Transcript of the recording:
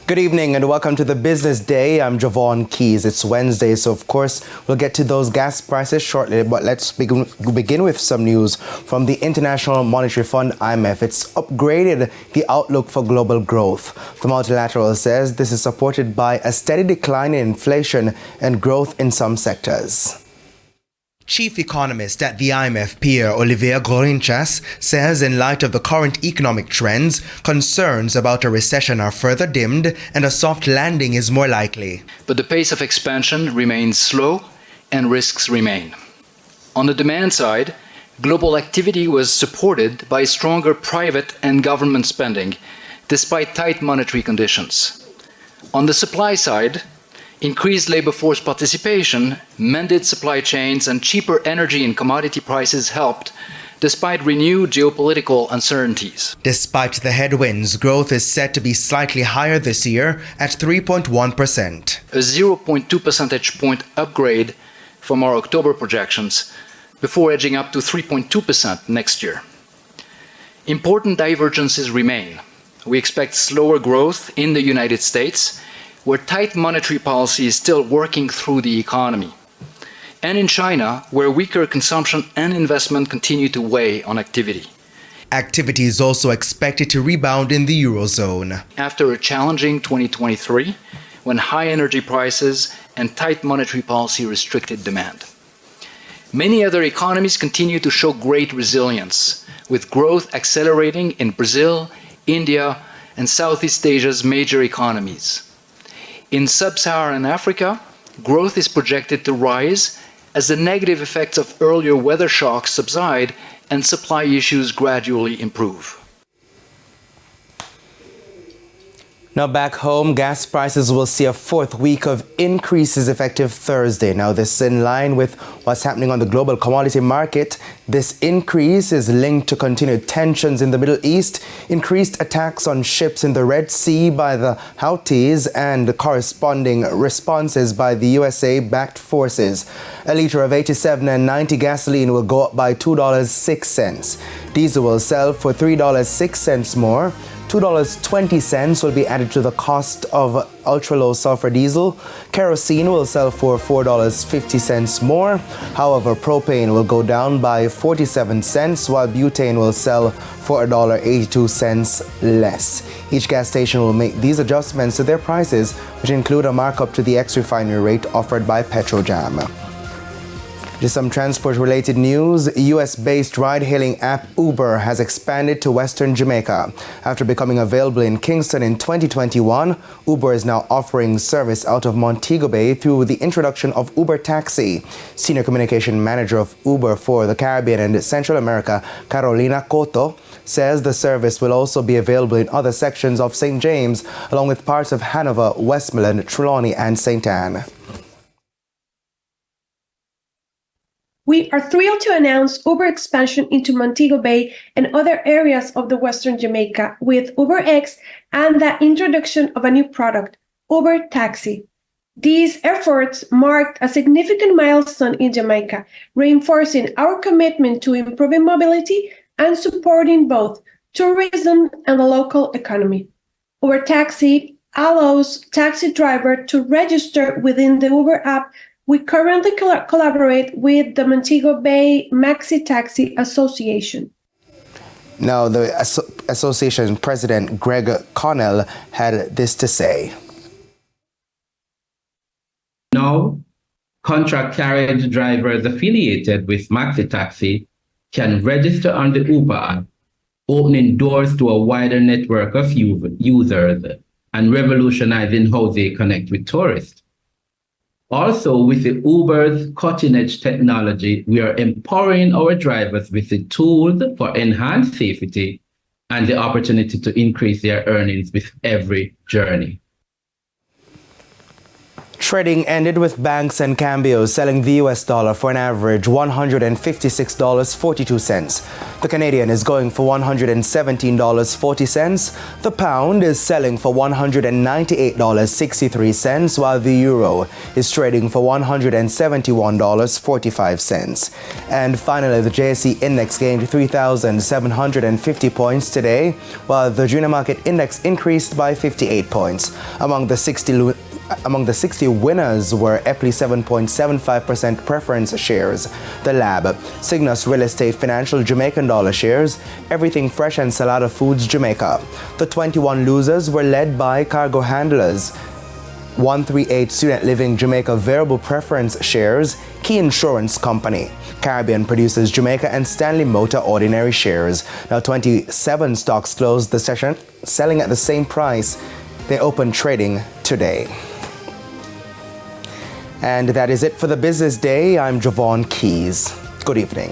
Good evening and welcome to the Business Day. I'm Javon Keys. It's Wednesday, so of course we'll get to those gas prices shortly, but let's begin with some news from the International Monetary Fund, IMF. It's upgraded the outlook for global growth. The multilateral says this is supported by a steady decline in inflation and growth in some sectors. Chief economist at the IMF, Pierre-Olivier Gorinchas, says in light of the current economic trends, concerns about a recession are further dimmed and a soft landing is more likely. But the pace of expansion remains slow and risks remain. On the demand side, global activity was supported by stronger private and government spending, despite tight monetary conditions. On the supply side, increased labor force participation, mended supply chains, and cheaper energy and commodity prices helped, despite renewed geopolitical uncertainties. Despite the headwinds, growth is set to be slightly higher this year at 3.1%. A 0.2 percentage point upgrade from our October projections, before edging up to 3.2% next year. Important divergences remain. We expect slower growth in the United States, where tight monetary policy is still working through the economy, and in China, where weaker consumption and investment continue to weigh on activity. Activity is also expected to rebound in the Eurozone. After a challenging 2023, when high energy prices and tight monetary policy restricted demand. Many other economies continue to show great resilience, with growth accelerating in Brazil, India, and Southeast Asia's major economies. In sub-Saharan Africa, growth is projected to rise as the negative effects of earlier weather shocks subside and supply issues gradually improve. Now back home, gas prices will see a fourth week of increases effective Thursday. Now this is in line with what's happening on the global commodity market. This increase is linked to continued tensions in the Middle East, increased attacks on ships in the Red Sea by the Houthis, and corresponding responses by the USA-backed forces. A litre of 87 and 90 gasoline will go up by $2.06. Diesel will sell for $3.06 more. $2.20 will be added to the cost of ultra-low sulfur diesel. Kerosene will sell for $4.50 more. However, propane will go down by 47 cents, while butane will sell for $1.82 less. Each gas station will make these adjustments to their prices, which include a markup to the ex-refinery rate offered by Petrojam. Just some transport-related news. US-based ride-hailing app Uber has expanded to Western Jamaica. After becoming available in Kingston in 2021, Uber is now offering service out of Montego Bay through the introduction of Uber Taxi. Senior Communication Manager of Uber for the Caribbean and Central America, Carolina Cotto, says the service will also be available in other sections of St. James, along with parts of Hanover, Westmoreland, Trelawney, and St. Anne. We are thrilled to announce Uber expansion into Montego Bay and other areas of the Western Jamaica with UberX and the introduction of a new product, Uber Taxi. These efforts marked a significant milestone in Jamaica, reinforcing our commitment to improving mobility and supporting both tourism and the local economy. Uber Taxi allows taxi drivers to register within the Uber app. We currently collaborate with the Montego Bay Maxi Taxi Association. Now, the association president, Greg Connell, had this to say. Now, contract carriage drivers affiliated with Maxi Taxi can register on the Uber app, opening doors to a wider network of users and revolutionizing how they connect with tourists. Also, with the Uber's cutting-edge technology, we are empowering our drivers with the tools for enhanced safety and the opportunity to increase their earnings with every journey. Trading ended with banks and cambios selling the US dollar for an average $156.42. The Canadian is going for $117.40. The pound is selling for $198.63, while the euro is trading for $171.45. And finally, the JSE index gained 3,750 points today, while the junior market index increased by 58 points. Among the 60 winners were Epley 7.75% preference shares, The Lab, Cygnus Real Estate Financial Jamaican dollar shares, Everything Fresh and Salada Foods Jamaica. The 21 losers were led by Cargo Handlers, 138 Student Living Jamaica Variable Preference shares, Key Insurance Company, Caribbean Producers Jamaica, and Stanley Motor Ordinary shares. Now 27 stocks closed the session, selling at the same price they opened trading today. And that is it for the business day. I'm Javon Keys. Good evening.